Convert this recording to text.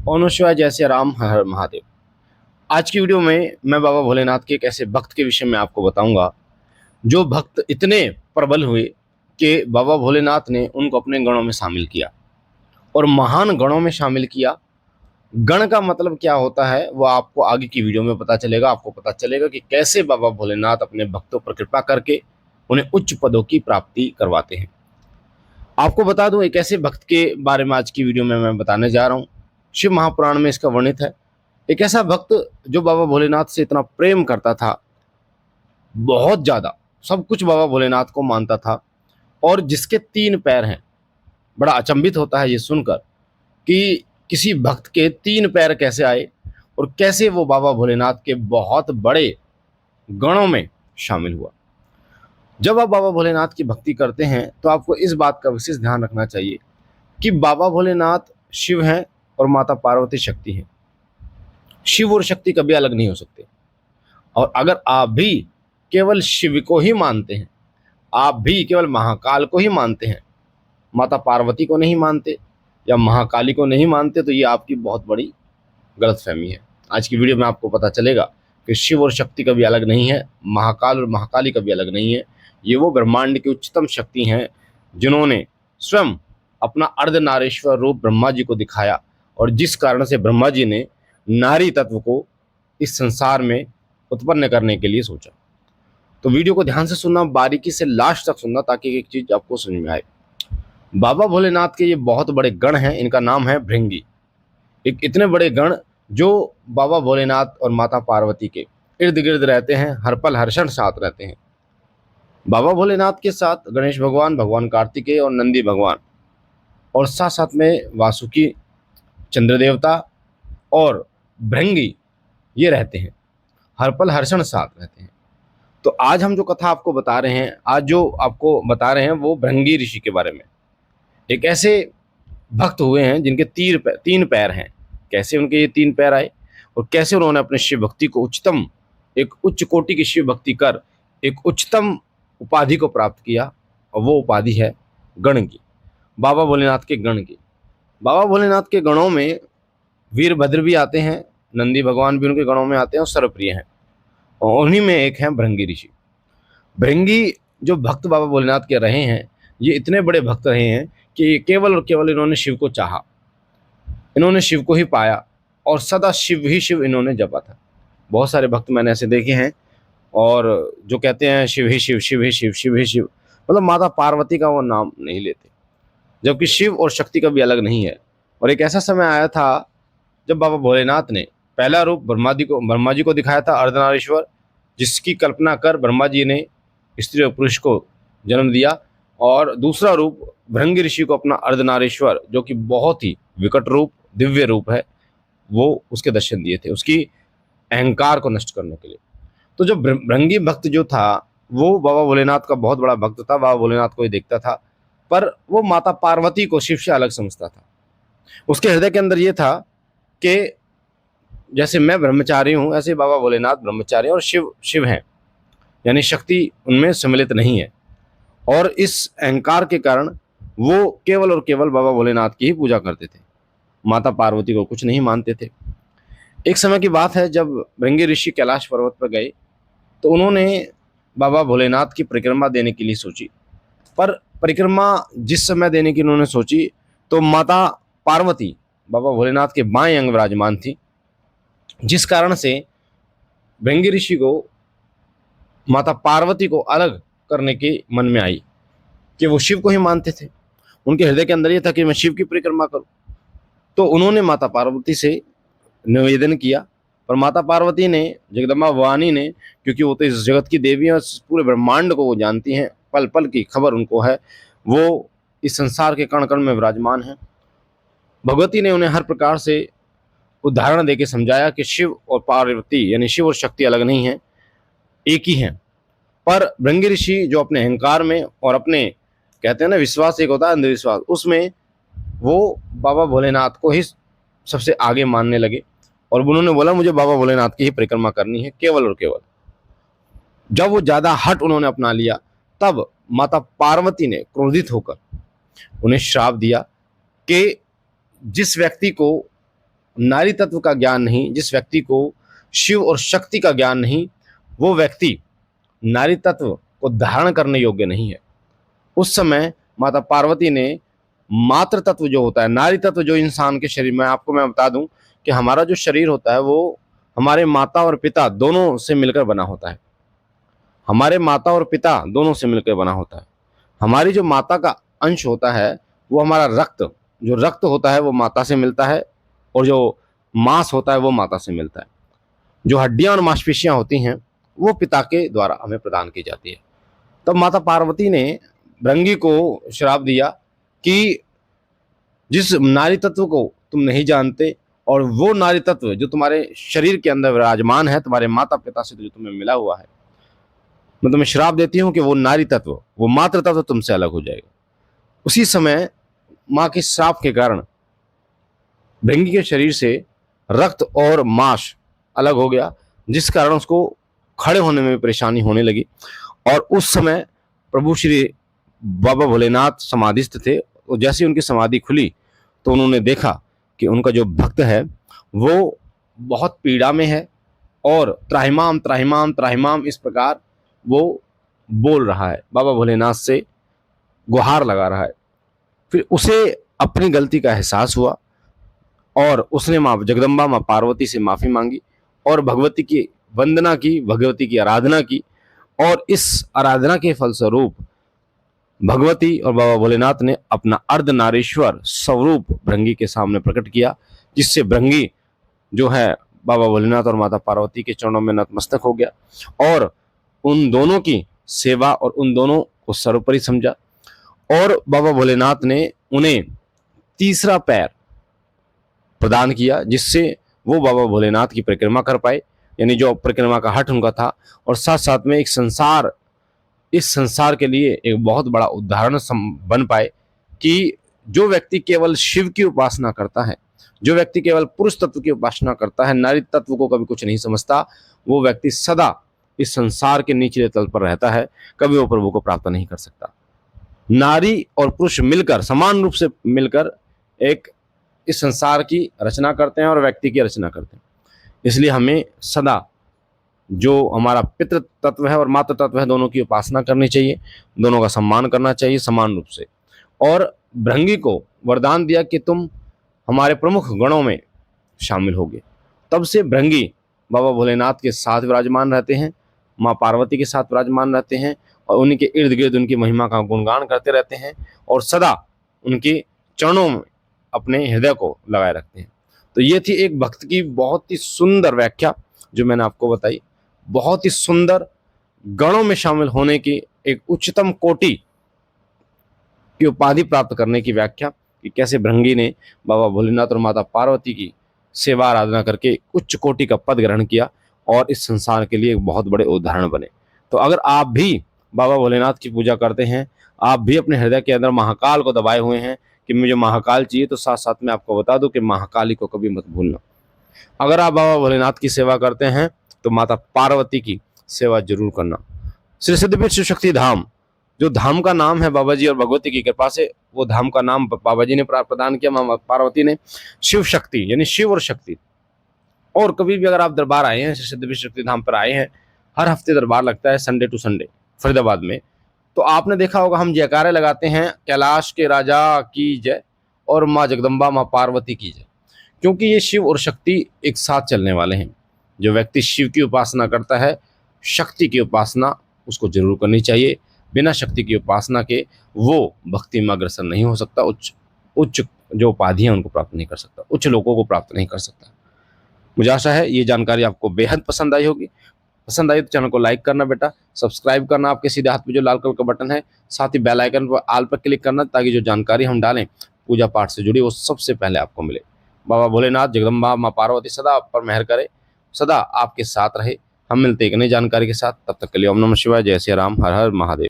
ओनो शिवाय, जय श्री राम, हर हर महादेव। आज की वीडियो में मैं बाबा भोलेनाथ के एक ऐसे भक्त के विषय में आपको बताऊंगा जो भक्त इतने प्रबल हुए कि बाबा भोलेनाथ ने उनको अपने गणों में शामिल किया और महान गणों में शामिल किया। गण का मतलब क्या होता है वो आपको आगे की वीडियो में पता चलेगा। आपको पता चलेगा कि कैसे बाबा भोलेनाथ अपने भक्तों पर कृपा करके उन्हें उच्च पदों की प्राप्ति करवाते हैं। आपको बता दूं, एक ऐसे भक्त के बारे में आज की वीडियो में मैं बताने जा रहा हूं। शिव महापुराण में इसका वर्णित है। एक ऐसा भक्त जो बाबा भोलेनाथ से इतना प्रेम करता था, बहुत ज्यादा, सब कुछ बाबा भोलेनाथ को मानता था, और जिसके 3 पैर हैं। बड़ा अचंभित होता है ये सुनकर कि किसी भक्त के 3 पैर कैसे आए और कैसे वो बाबा भोलेनाथ के बहुत बड़े गणों में शामिल हुआ। जब आप बाबा भोलेनाथ की भक्ति करते हैं तो आपको इस बात का विशेष ध्यान रखना चाहिए कि बाबा भोलेनाथ शिव हैं और माता पार्वती शक्ति हैं। शिव और शक्ति कभी अलग नहीं हो सकते। और अगर आप भी केवल शिव को ही मानते हैं, आप भी केवल महाकाल को ही मानते हैं, माता पार्वती को नहीं मानते या महाकाली को नहीं मानते, तो ये आपकी बहुत बड़ी गलतफहमी है। आज की वीडियो में आपको पता चलेगा कि शिव और शक्ति कभी अलग नहीं है, महाकाल और महाकाली कभी अलग नहीं है। ये वो ब्रह्मांड की उच्चतम शक्ति हैं जिन्होंने स्वयं अपना अर्धनारीश्वर रूप ब्रह्मा जी को दिखाया, और जिस कारण से ब्रह्मा जी ने नारी तत्व को इस संसार में उत्पन्न करने के लिए सोचा। तो वीडियो को ध्यान से सुनना, बारीकी से लास्ट तक सुनना, ताकि एक चीज आपको समझ में आए। बाबा भोलेनाथ के ये बहुत बड़े गण हैं। इनका नाम है भृंगी। एक इतने बड़े गण जो बाबा भोलेनाथ और माता पार्वती के इर्द गिर्द रहते हैं, हर पल हर क्षण साथ रहते हैं। बाबा भोलेनाथ के साथ गणेश भगवान, भगवान कार्तिकेय और नंदी भगवान, और साथ साथ में वासुकी, चंद्र देवता और भृंगी, ये रहते हैं, हर पल हर क्षण साथ रहते हैं। तो आज हम जो कथा आपको बता रहे हैं, आज जो आपको बता रहे हैं, वो भृंगी ऋषि के बारे में। एक ऐसे भक्त हुए हैं जिनके 3 पैर हैं। कैसे उनके ये 3 पैर आए और कैसे उन्होंने अपने शिव भक्ति को उच्चतम, एक उच्च कोटि की शिव भक्ति कर एक उच्चतम उपाधि को प्राप्त किया, और वो उपाधि है गण की, बाबा भोलेनाथ के गण की। बाबा भोलेनाथ के गणों में वीरभद्र भी आते हैं, नंदी भगवान भी उनके गणों में आते हैं और सर्वप्रिय हैं, और उन्हीं में एक हैं भृंगी ऋषि। भृंगी जो भक्त बाबा भोलेनाथ के रहे हैं, ये इतने बड़े भक्त रहे हैं कि केवल और केवल इन्होंने शिव को चाहा, इन्होंने शिव को ही पाया, और सदा शिव ही शिव इन्होंने जपा था। बहुत सारे भक्त मैंने ऐसे देखे हैं और जो कहते हैं शिव ही शिव, शिव ही शिव, शिव ही शिव, मतलब माता पार्वती का वो नाम नहीं लेते, जबकि शिव और शक्ति कभी अलग नहीं है। और एक ऐसा समय आया था जब बाबा भोलेनाथ ने पहला रूप ब्रह्मा जी को दिखाया था, अर्धनारीश्वर, जिसकी कल्पना कर ब्रह्मा जी ने स्त्री और पुरुष को जन्म दिया, और दूसरा रूप भृंगी ऋषि को अपना अर्धनारीश्वर, जो कि बहुत ही विकट रूप, दिव्य रूप है, वो उसके दर्शन दिए थे, उसकी अहंकार को नष्ट करने के लिए। तो जो भृंगी भक्त जो था, वो बाबा भोलेनाथ का बहुत बड़ा भक्त था, बाबा भोलेनाथ को ही देखता था, पर वो माता पार्वती को शिव से अलग समझता था। उसके हृदय के अंदर ये था कि जैसे मैं ब्रह्मचारी हूँ, ऐसे बाबा भोलेनाथ ब्रह्मचारी हैं और शिव शिव हैं, यानी शक्ति उनमें सम्मिलित नहीं है। और इस अहंकार के कारण वो केवल और केवल बाबा भोलेनाथ की ही पूजा करते थे, माता पार्वती को कुछ नहीं मानते थे। एक समय की बात है जब भृंगी ऋषि कैलाश पर्वत पर गए, तो उन्होंने बाबा भोलेनाथ की परिक्रमा देने के लिए सोची। पर परिक्रमा जिस समय देने की उन्होंने सोची, तो माता पार्वती बाबा भोलेनाथ के बाएं अंग विराजमान थी, जिस कारण से भृंगी ऋषि को माता पार्वती को अलग करने की मन में आई कि वो शिव को ही मानते थे। उनके हृदय के अंदर ये था कि मैं शिव की परिक्रमा करूं। तो उन्होंने माता पार्वती से निवेदन किया, पर माता पार्वती ने, जगदम्बा भवानी ने, क्योंकि वो तो इस जगत की देवी हैं, पूरे ब्रह्मांड को वो जानती हैं, पल पल की खबर उनको है, वो इस संसार के कण कण में विराजमान है। भगवती ने उन्हें हर प्रकार से उदाहरण देके समझाया कि शिव और पार्वती, यानी शिव और शक्ति अलग नहीं है, एक ही हैं। पर भृंगी ऋषि जो अपने अहंकार में और अपने, कहते हैं ना, विश्वास एक होता है अंधविश्वास, उसमें वो बाबा भोलेनाथ को ही सबसे आगे मानने लगे, और उन्होंने बोला मुझे बाबा भोलेनाथ की ही परिक्रमा करनी है, केवल और केवल। जब वो ज्यादा हट उन्होंने अपना लिया, तब माता पार्वती ने क्रोधित होकर उन्हें श्राप दिया कि जिस व्यक्ति को नारी तत्व का ज्ञान नहीं, जिस व्यक्ति को शिव और शक्ति का ज्ञान नहीं, वो व्यक्ति नारी तत्व को धारण करने योग्य नहीं है। उस समय माता पार्वती ने मातृ तत्व जो होता है, नारी तत्व जो इंसान के शरीर में, आपको मैं बता दूं कि हमारा जो शरीर होता है वो हमारे माता और पिता दोनों से मिलकर बना होता है। हमारे माता और पिता दोनों से मिलकर बना होता है। हमारी जो माता का अंश होता है वो हमारा रक्त, जो रक्त होता है वो माता से मिलता है, और जो मांस होता है वो माता से मिलता है। जो हड्डियां और मांसपेशियां होती हैं वो पिता के द्वारा हमें प्रदान की जाती है। तब माता पार्वती ने भृंगी को श्राप दिया कि जिस नारी तत्व को तुम नहीं जानते, और वो नारी तत्व जो तुम्हारे शरीर के अंदर विराजमान है, तुम्हारे माता पिता से जो तुम्हें मिला हुआ है, मैं तुम्हें श्राप देती हूँ कि वो नारी तत्व, वो मातृ तत्व तुमसे अलग हो जाएगा। उसी समय माँ के श्राप के कारण भृंगी के शरीर से रक्त और मांस अलग हो गया, जिस कारण उसको खड़े होने में परेशानी होने लगी। और उस समय प्रभु श्री बाबा भोलेनाथ समाधिस्थ थे, और जैसे उनकी समाधि खुली तो उन्होंने देखा कि उनका जो भक्त है वो बहुत पीड़ा में है, और त्राहिमाम त्राहिमाम त्राहिमाम इस प्रकार वो बोल रहा है, बाबा भोलेनाथ से गुहार लगा रहा है। फिर उसे अपनी गलती का एहसास हुआ, और उसने माँ जगदम्बा माँ पार्वती से माफी मांगी, और भगवती की वंदना की, भगवती की आराधना की। और इस आराधना के फलस्वरूप भगवती और बाबा भोलेनाथ ने अपना अर्धनारीश्वर स्वरूप भृंगी के सामने प्रकट किया, जिससे भृंगी जो है बाबा भोलेनाथ और माता पार्वती के चरणों में नतमस्तक हो गया, और उन दोनों की सेवा और उन दोनों को सर्वोपरि समझा। और बाबा भोलेनाथ ने उन्हें तीसरा पैर प्रदान किया, जिससे वो बाबा भोलेनाथ की परिक्रमा कर पाए, यानी जो परिक्रमा का हट उनका था। और साथ साथ में इस संसार के लिए एक बहुत बड़ा उदाहरण बन पाए कि जो व्यक्ति केवल शिव की उपासना करता है, जो व्यक्ति केवल पुरुष तत्व की उपासना करता है, नारी तत्व को कभी कुछ नहीं समझता, वो व्यक्ति सदा इस संसार के निचले तल पर रहता है, कभी वो प्रभु को प्राप्त नहीं कर सकता। नारी और पुरुष मिलकर, समान रूप से मिलकर एक इस संसार की रचना करते हैं और व्यक्ति की रचना करते हैं। इसलिए हमें सदा जो हमारा पितृ तत्व है और मातृ तत्व है, दोनों की उपासना करनी चाहिए, दोनों का सम्मान करना चाहिए समान रूप से। और भृंगी को वरदान दिया कि तुम हमारे प्रमुख गणों में शामिल होगे। तब से भृंगी बाबा भोलेनाथ के साथ विराजमान रहते हैं, माँ पार्वती के साथ विराजमान रहते हैं, और उन्हीं के इर्द गिर्द उनकी महिमा का गुणगान करते रहते हैं, और सदा उनके चरणों में अपने हृदय को लगाए रखते हैं। तो ये थी एक भक्त की बहुत ही सुंदर व्याख्या जो मैंने आपको बताई, बहुत ही सुंदर, गणों में शामिल होने की, एक उच्चतम कोटि की उपाधि प्राप्त करने की व्याख्या, कि कैसे भृंगी ने बाबा भोलेनाथ और माता पार्वती की सेवा आराधना करके उच्च कोटि का पद ग्रहण किया और इस संसार के लिए एक बहुत बड़े उदाहरण बने। तो अगर आप भी बाबा भोलेनाथ की पूजा करते हैं, आप भी अपने हृदय के अंदर महाकाल को दबाए हुए हैं कि मुझे महाकाल चाहिए, तो साथ साथ में आपको बता दूं कि महाकाली को कभी मत भूलना। अगर आप बाबा भोलेनाथ की सेवा करते हैं तो माता पार्वती की सेवा जरूर करना। श्री सिद्धपीठ शिव शक्ति धाम, जो धाम का नाम है बाबा जी और भगवती की कृपा से, वो धाम का नाम बाबा जी ने प्रदान किया, माँ पार्वती ने शिव शक्ति, यानी शिव और शक्ति। और कभी भी अगर आप दरबार आए हैं, श्री सिद्धपीठ शक्ति धाम पर आए हैं, हर हफ्ते दरबार लगता है संडे टू संडे फरीदाबाद में, तो आपने देखा होगा हम जयकारे लगाते हैं, कैलाश के राजा की जय और माँ जगदम्बा माँ पार्वती की जय, क्योंकि ये शिव और शक्ति एक साथ चलने वाले हैं। जो व्यक्ति शिव की उपासना करता है, शक्ति की उपासना उसको जरूर करनी चाहिए। बिना शक्ति की उपासना के वो भक्ति में अग्रसर नहीं हो सकता, उच्च जो उपाधियां उनको प्राप्त नहीं कर सकता, उच्च लोगों को प्राप्त नहीं कर सकता। मुझे आशा है ये जानकारी आपको बेहद पसंद आई होगी। पसंद आई तो चैनल को लाइक करना बेटा, सब्सक्राइब करना, आपके सीधे हाथ में जो लाल कलर का बटन है, साथ ही बेल आइकन पर ऑल पर क्लिक करना, ताकि जो जानकारी हम डालें पूजा पाठ से जुड़ी वो सबसे पहले आपको मिले। बाबा भोलेनाथ, जगदम्बा माँ पार्वती सदा आप पर मेहर करे, सदा आपके साथ रहे। हम मिलते एक नई जानकारी के साथ, तब तक के लिए ओम नमः शिवाय, जय श्री राम, हर हर महादेव।